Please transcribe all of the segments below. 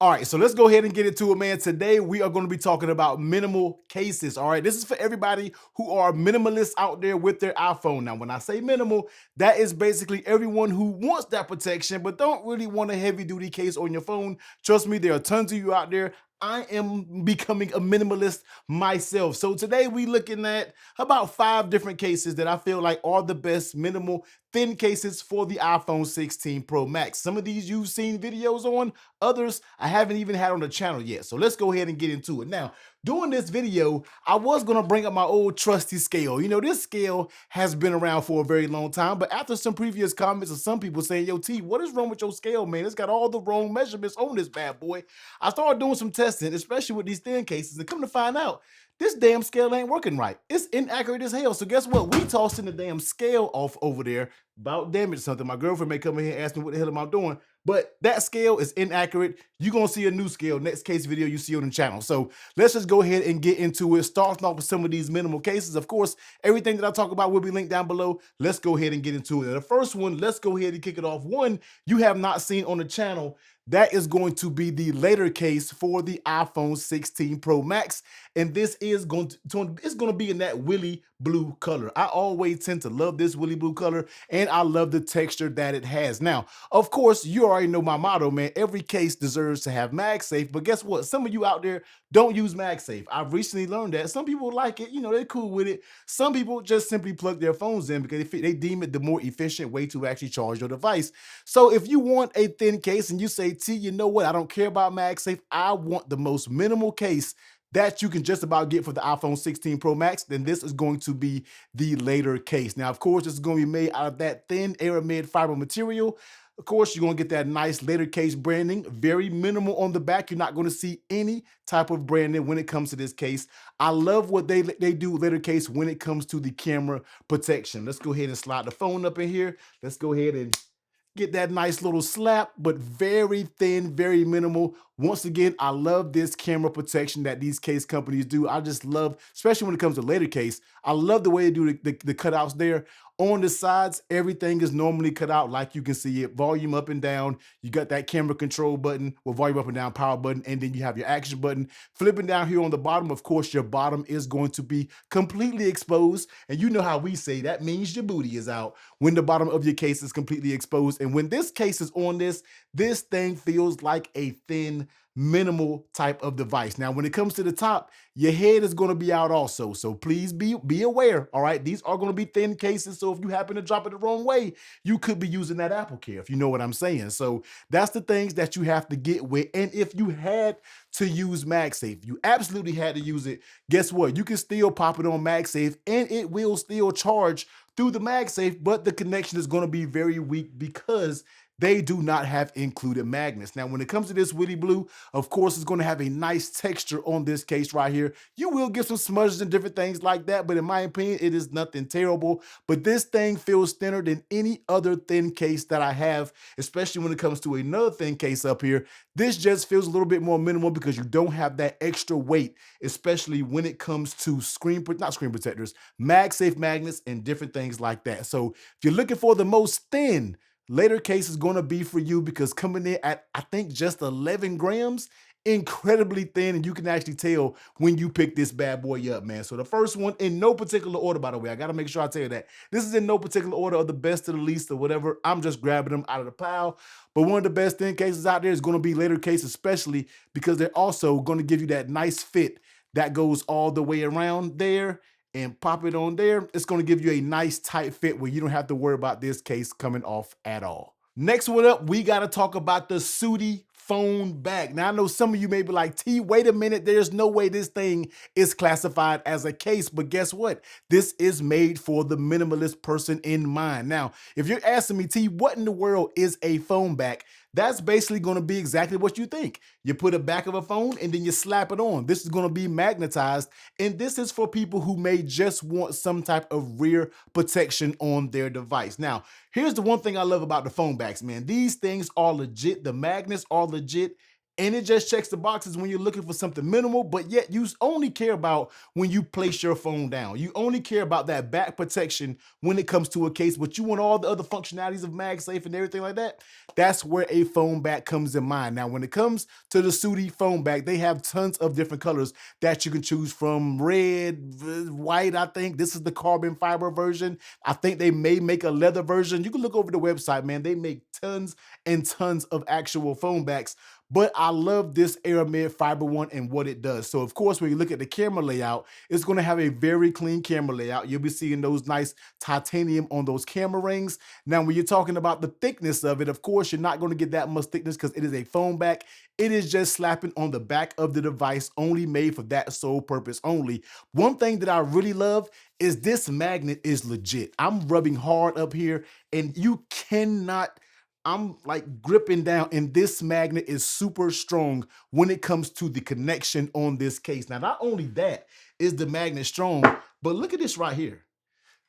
All right, so let's go ahead and get into it, man. Today, we are going to be talking about minimal cases. All right, this is for everybody who are minimalists out there with their iPhone. Now, when I say minimal, that is basically everyone who wants that protection, but don't really want a heavy duty case on your phone. Trust me, there are tons of you out there. I am becoming a minimalist myself. So today we looking at about 5 different cases that I feel like are the best minimal thin cases for the iPhone 16 Pro Max. Some of these you've seen videos on, others I haven't even had on the channel yet. So let's go ahead and get into it. Now, doing this video, I was gonna bring up my old trusty scale. You know, this scale has been around for a very long time, but after some previous comments of some people saying, yo, T, what is wrong with your scale, man? It's got all the wrong measurements on this bad boy. I started doing some testing, especially with these thin cases, and come to find out, this damn scale ain't working right. It's inaccurate as hell. So guess what? We tossing the damn scale off over there, about damage something. My girlfriend may come in here and ask me what the hell am I doing, but that scale is inaccurate. You're gonna see a new scale next case video you see on the channel. So let's just go ahead and get into it, starting off with some of these minimal cases. Of course, everything that I talk about will be linked down below. Let's go ahead and get into it. And the first one, let's go ahead and kick it off. One you have not seen on the channel, that is going to be the Latercase for the iPhone 16 Pro Max. And this is going to be in that willy blue color. I always tend to love this willy blue color, and I love the texture that it has. Now, of course, you already know my motto, man. Every case deserves to have MagSafe, but guess what? Some of you out there don't use MagSafe. I've recently learned that. Some people like it, you know, they're cool with it. Some people just simply plug their phones in because they deem it the more efficient way to actually charge your device. So if you want a thin case and you say, T, you know what? I don't care about MagSafe. I want the most minimal case that you can just about get for the iPhone 16 Pro Max, then this is going to be the Latercase. Now, of course, this is going to be made out of that thin aramid fiber material. Of course, you're going to get that nice Latercase branding, very minimal on the back. You're not going to see any type of branding when it comes to this case. I love what they do Latercase when it comes to the camera protection. Let's go ahead and slide the phone up in here. Let's go ahead and get that nice little slap, but very thin, very minimal. Once again, I love this camera protection that these case companies do. I just love, especially when it comes to Latercase, I love the way they do the cutouts there. On the sides, everything is normally cut out like you can see it. Volume up and down. You got that camera control button with volume up and down, power button, and then you have your action button. Flipping down here on the bottom, of course, your bottom is going to be completely exposed. And you know how we say that means your booty is out when the bottom of your case is completely exposed. And when this case is on this thing feels like a thin, minimal type of device. Now, when it comes to the top, your head is going to be out also. So please be aware. All right. These are going to be thin cases. So if you happen to drop it the wrong way, you could be using that Apple Care, if you know what I'm saying. So that's the things that you have to get with. And if you had to use MagSafe, you absolutely had to use it. Guess what? You can still pop it on MagSafe and it will still charge through the MagSafe, but the connection is going to be very weak because they do not have included magnets. Now, when it comes to this Willy Blue, of course, it's going to have a nice texture on this case right here. You will get some smudges and different things like that, but in my opinion, it is nothing terrible. But this thing feels thinner than any other thin case that I have, especially when it comes to another thin case up here. This just feels a little bit more minimal because you don't have that extra weight, especially when it comes to not screen protectors, MagSafe magnets and different things like that. So if you're looking for the most thin, Latercase is going to be for you because coming in at, I think, just 11 grams, incredibly thin, and you can actually tell when you pick this bad boy up, man. So the first one, in no particular order, by the way, I got to make sure I tell you that. This is in no particular order of the best to the least or whatever. I'm just grabbing them out of the pile. But one of the best thin cases out there is going to be Latercase, especially because they're also going to give you that nice fit that goes all the way around there and pop it on there. It's going to give you a nice tight fit where you don't have to worry about this case coming off at all. Next one up, we got to talk about the Suti PhoneBack. Now, I know some of you may be like, T, wait a minute, there's no way this thing is classified as a case, but guess what? This is made for the minimalist person in mind. Now, if you're asking me, T, what in the world is a phone back? That's basically going to be exactly what you think. You put a back of a phone and then you slap it on. This is going to be magnetized, and this is for people who may just want some type of rear protection on their device. Now, here's the one thing I love about the phone backs, man. These things are legit. The magnets are legit. and it just checks the boxes when you're looking for something minimal, but yet you only care about when you place your phone down. You only care about that back protection when it comes to a case, but you want all the other functionalities of MagSafe and everything like that. That's where a phone back comes in mind. Now, when it comes to the Suti PhoneBack, they have tons of different colors that you can choose from. Red, white, I think. This is the carbon fiber version. I think they may make a leather version. You can look over the website, man. They make tons and tons of actual phone backs. But I love this Aramid Fiber one and what it does. So of course, when you look at the camera layout, it's going to have a very clean camera layout. You'll be seeing those nice titanium on those camera rings. Now, when you're talking about the thickness of it, of course, you're not going to get that much thickness because it is a phone back. It is just slapping on the back of the device, only made for that sole purpose only. One thing that I really love is this magnet is legit. I'm rubbing hard up here and you cannot, I'm like gripping down, and this magnet is super strong when it comes to the connection on this case. Now, not only that is the magnet strong, but look at this right here.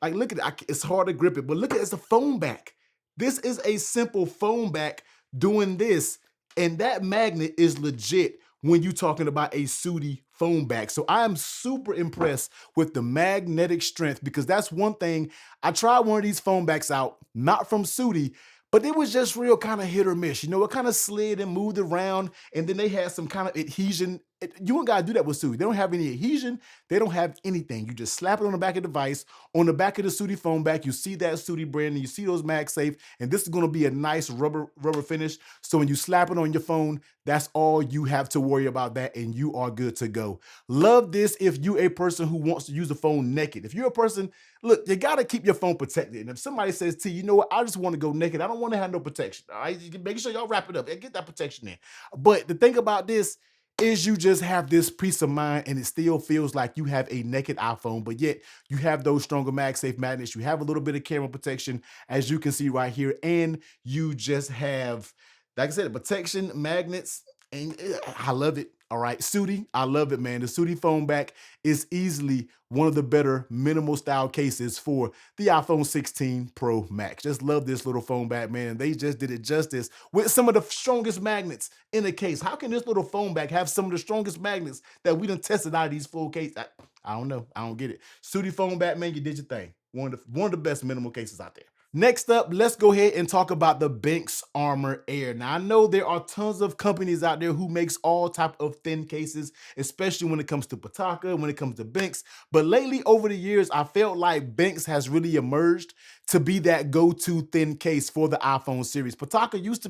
Like, look at it. It's hard to grip it, but look at it. It's a phone back. This is a simple phone back doing this, and that magnet is legit when you're talking about a Suti phone back. So I am super impressed with the magnetic strength, because that's one thing. I tried one of these phone backs out, not from Suti, but it was just real kind of hit or miss. You know, it kind of slid and moved around, and then they had some kind of adhesion. You don't gotta do that with Suti. They don't have any adhesion. They don't have anything. You just slap it on the back of the device. On the back of the Suti phone back, you see that Suti brand, and you see those MagSafe, and this is gonna be a nice rubber finish. So when you slap it on your phone, that's all you have to worry about that, and you are good to go. Love this if you're a person who wants to use the phone naked. If you're a person, look, you gotta keep your phone protected. And if somebody says, T, you know what, I just wanna go naked, I don't wanna have no protection, all right? Make sure y'all wrap it up and get that protection in. But the thing about this is you just have this peace of mind, and it still feels like you have a naked iPhone, but yet you have those stronger MagSafe magnets. You have a little bit of camera protection, as you can see right here, and you just have, like I said, protection, magnets, and I love it. All right, Suti, I love it, man. The Suti PhoneBack is easily one of the better minimal style cases for the iPhone 16 Pro Max. Just love this little phone back, man. They just did it justice with some of the strongest magnets in the case. How can this little phone back have some of the strongest magnets that we done tested out of these full cases? I don't know. I don't get it. Suti PhoneBack, man, you did your thing. One of the best minimal cases out there. Next up, let's go ahead and talk about the Benks Armor Air. Now, I know there are tons of companies out there who makes all type of thin cases, especially when it comes to Pataka, when it comes to Benks. But lately, over the years, I felt like Benks has really emerged to be that go-to thin case for the iPhone series. Pataka used to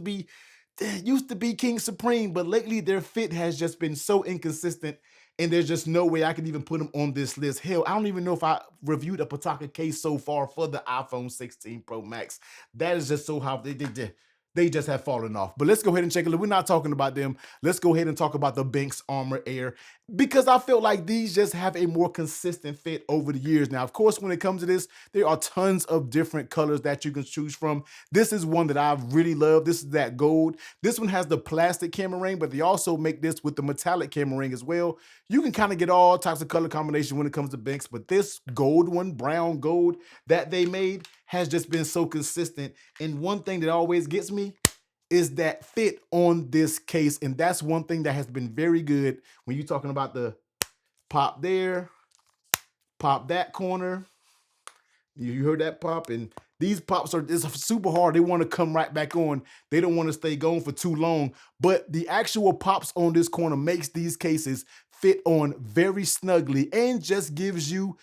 be King Supreme, but lately their fit has just been so inconsistent, and there's just no way I could even put them on this list. Hell, I don't even know if I reviewed a Pataka case so far for the iPhone 16 Pro Max. That is just so how they just have fallen off. But let's go ahead and check it. We're not talking about them. Let's go ahead and talk about the Benks Armor Air, because I feel like these just have a more consistent fit over the years. Now, of course, when it comes to this, there are tons of different colors that you can choose from. This is one that I really love. This is that gold. This one has the plastic camera ring, but they also make this with the metallic camera ring as well. You can kind of get all types of color combination when it comes to Benks, but this gold one, brown gold that they made, has just been so consistent. And one thing that always gets me is that fit on this case. And that's one thing that has been very good when you're talking about the pop there, pop that corner. You heard that pop, and these pops it's super hard. They want to come right back on. They don't want to stay gone for too long. But the actual pops on this corner makes these cases fit on very snugly and just gives you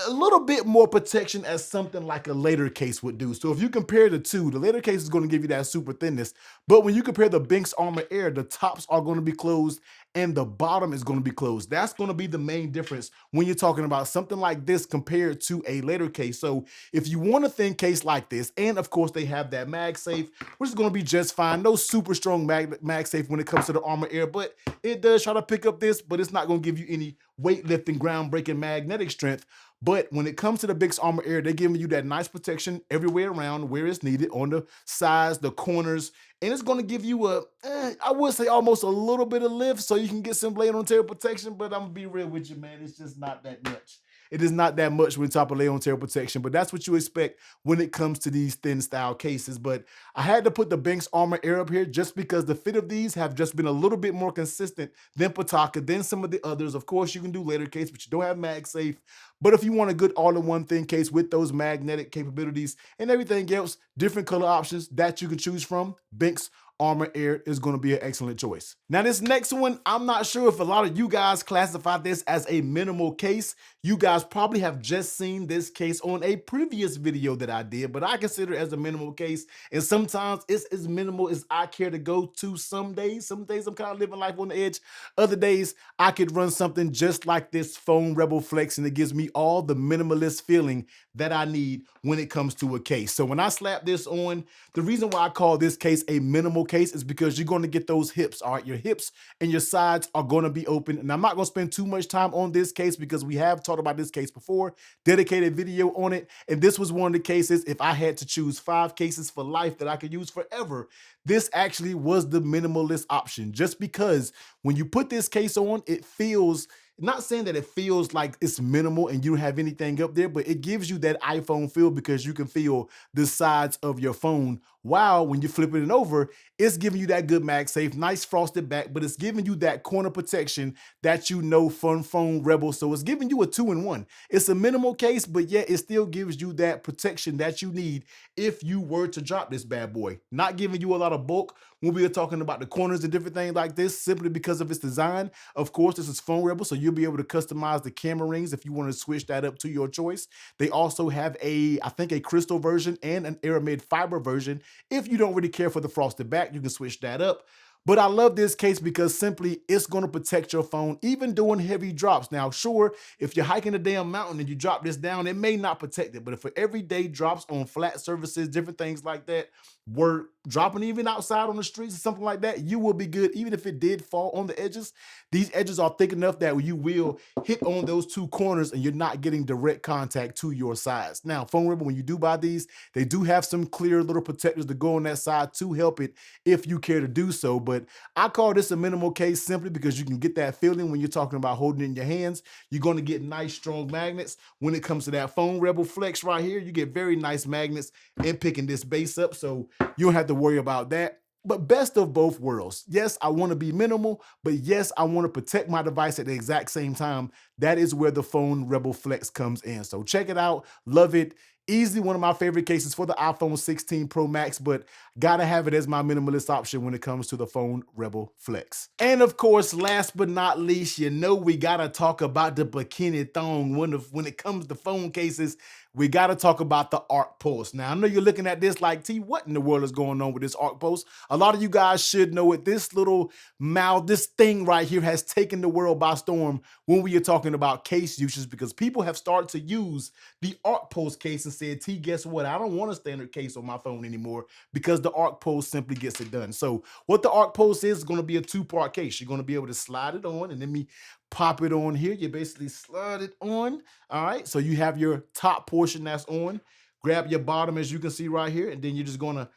a little bit more protection as something like a Latercase would do. So if you compare the two, the Latercase is going to give you that super thinness. But when you compare the Benks Armor Air, the tops are going to be closed and the bottom is going to be closed. That's going to be the main difference when you're talking about something like this compared to a Latercase. So if you want a thin case like this, and of course they have that MagSafe, which is going to be just fine. No super strong MagSafe when it comes to the Armor Air, but it does try to pick up this, but it's not going to give you any weightlifting, groundbreaking magnetic strength. But when it comes to the Benks Armor Air, they're giving you that nice protection everywhere around where it's needed, on the sides, the corners, and it's going to give you I would say almost a little bit of lift so you can get some blade on tail protection, but I'm going to be real with you, man. It's just not that much. It is not that much when top of lay on tail protection, but that's what you expect when it comes to these thin style cases. But I had to put the Benks Armor Air up here just because the fit of these have just been a little bit more consistent than Pataka, than some of the others. Of course, you can do Latercase, but you don't have MagSafe. But if you want a good all-in-one thin case with those magnetic capabilities and everything else, different color options that you can choose from, Benks Armor Air is going to be an excellent choice. Now, this next one, I'm not sure if a lot of you guys classify this as a minimal case. You guys probably have just seen this case on a previous video that I did, but I consider it as a minimal case. And sometimes it's as minimal as I care to go to some days. Some days I'm kind of living life on the edge. Other days I could run something just like this Phone Rebel Flex, and it gives me all the minimalist feeling that I need when it comes to a case. So when I slap this on, the reason why I call this case a minimal case is because you're going to get those hips. All right, your hips and your sides are going to be open. And I'm not going to spend too much time on this case because we have talked about this case before, dedicated video on it. And this was one of the cases, if I had to choose 5 cases for life that I could use forever, this actually was the minimalist option, just because when you put this case on, it feels, not saying that it feels like it's minimal and you don't have anything up there, but it gives you that iPhone feel because you can feel the sides of your phone, while when you're flipping it over, it's giving you that good MagSafe, nice frosted back, but it's giving you that corner protection that you know from Phone Rebel. So it's giving you a 2-in-1. It's a minimal case, but yet it still gives you that protection that you need if you were to drop this bad boy. Not giving you a lot of bulk when we are talking about the corners and different things like this, simply because of its design. Of course, this is Phone Rebel, so you'll be able to customize the camera rings if you want to switch that up to your choice. They also have I think a crystal version and an aramid fiber version. If you don't really care for the frosted back, you can switch that up. But I love this case because simply it's going to protect your phone, even doing heavy drops. Now, sure, if you're hiking a damn mountain and you drop this down, it may not protect it. But if for everyday drops on flat surfaces, different things like that, were dropping even outside on the streets or something like that, you will be good. Even if it did fall on the edges, these edges are thick enough that you will hit on those 2 corners and you're not getting direct contact to your sides. Now, Phone Rebel, when you do buy these, they do have some clear little protectors to go on that side to help it if you care to do so. But I call this a minimal case simply because you can get that feeling when you're talking about holding it in your hands. You're going to get nice, strong magnets. When it comes to that Phone Rebel Flex right here, you get very nice magnets in picking this base up. So you don't have to worry about that. But best of both worlds. Yes, I want to be minimal, but yes, I want to protect my device at the exact same time. That is where the Phone Rebel Flex comes in. So check it out. Love it. Easily one of my favorite cases for the iPhone 16 Pro Max, but gotta have it as my minimalist option when it comes to the Phone Rebel Flex. And of course, last but not least, you know we gotta talk about the bikini thong. When it comes to phone cases, we gotta talk about the Arc Pulse. Now, I know you're looking at this like, T, what in the world is going on with this Arc Pulse? A lot of you guys should know it. This little mouth, this thing right here has taken the world by storm when we are talking about case uses, because people have started to use the Arc Pulse case and said, T, guess what? I don't want a standard case on my phone anymore because the Arc Pulse simply gets it done. So what the Arc Pulse is going to be a 2-part case. You're going to be able to slide it on, and let me pop it on here. You basically slide it on. All right, so you have your top portion that's on. Grab your bottom, as you can see right here, and then you're just going to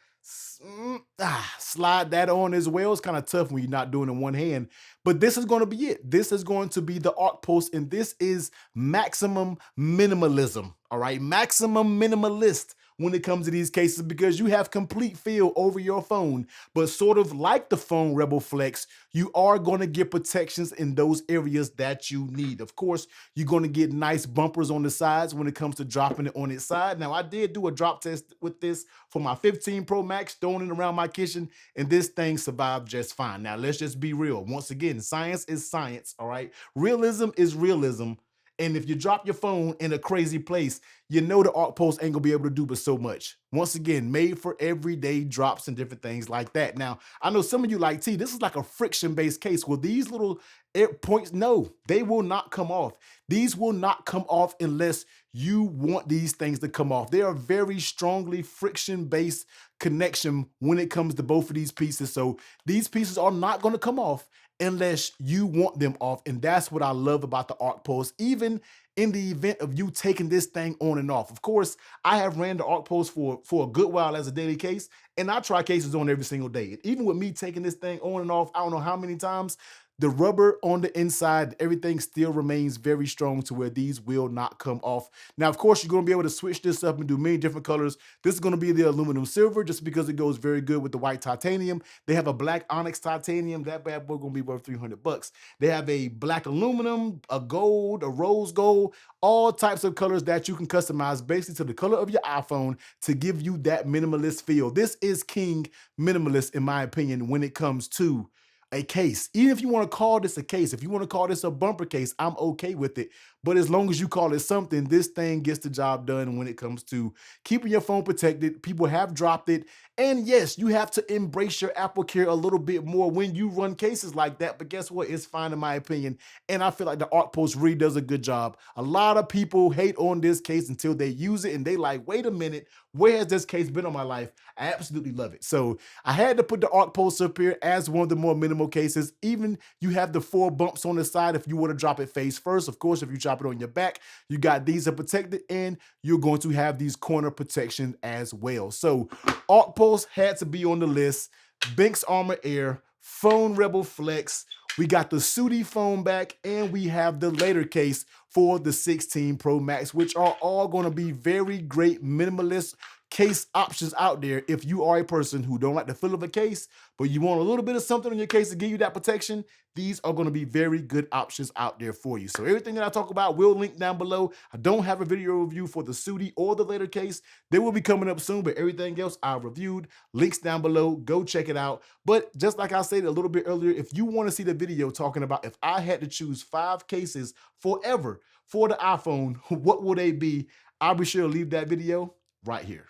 slide that on as well. It's kind of tough when you're not doing it in one hand, but this is going to be it. This is going to be the Arc Pulse, and this is maximum minimalism. All right, maximum minimalist when it comes to these cases, because you have complete feel over your phone, but sort of like the Phone Rebel Flex, you are going to get protections in those areas that you need. Of course, you're going to get nice bumpers on the sides when it comes to dropping it on its side. Now, I did do a drop test with this for my 15 Pro Max, throwing it around my kitchen, and this thing survived just fine. Now, let's just be real. Once again, science is science, all right? Realism is realism. And if you drop your phone in a crazy place, you know the Arc Pulse ain't gonna be able to do but so much. Once again, made for everyday drops and different things like that. Now, I know some of you like, T, this is like a friction-based case. Well, these little points, no, they will not come off. These will not come off unless you want these things to come off. They are very strongly friction-based connection when it comes to both of these pieces. So these pieces are not gonna come off unless you want them off. And that's what I love about the Arc Pulse, even in the event of you taking this thing on and off. Of course, I have ran the Arc Pulse for a good while as a daily case, and I try cases on every single day. Even with me taking this thing on and off, I don't know how many times, the rubber on the inside, everything still remains very strong to where these will not come off. Now, of course, you're going to be able to switch this up and do many different colors. This is going to be the aluminum silver just because it goes very good with the white titanium. They have a black onyx titanium. That bad boy going to be worth 300 bucks. They have a black aluminum, a gold, a rose gold, all types of colors that you can customize basically to the color of your iPhone to give you that minimalist feel. This is king minimalist, in my opinion, when it comes to a case. Even if you want to call this a case, if you want to call this a bumper case, I'm okay with it. But as long as you call it something, this thing gets the job done when it comes to keeping your phone protected. People have dropped it. And yes, you have to embrace your Apple Care a little bit more when you run cases like that. But guess what? It's fine in my opinion. And I feel like the Arc Post really does a good job. A lot of people hate on this case until they use it and they like, wait a minute, where has this case been on my life? I absolutely love it. So I had to put the Arc Post up here as one of the more minimal cases. Even you have the 4 bumps on the side if you want to drop it face first. Of course, if you drop it on your back, you got these to protect it, and you're going to have these corner protection as well. So Arc Post had to be on the list. Benks Armor Air, Phone Rebel Flex. We got the Suti PhoneBack, and we have the Latercase for the 16 Pro Max, which are all going to be very great minimalist case options out there if you are a person who don't like the feel of a case, but you want a little bit of something on your case to give you that protection. These are going to be very good options out there for you. So everything that I talk about will link down below. I don't have a video review for the Suti or the Latercase. They will be coming up soon, but everything else I reviewed. Links down below. Go check it out. But just like I said a little bit earlier, if you want to see the video talking about if I had to choose 5 cases forever for the iPhone, what will they be? I'll be sure to leave that video right here.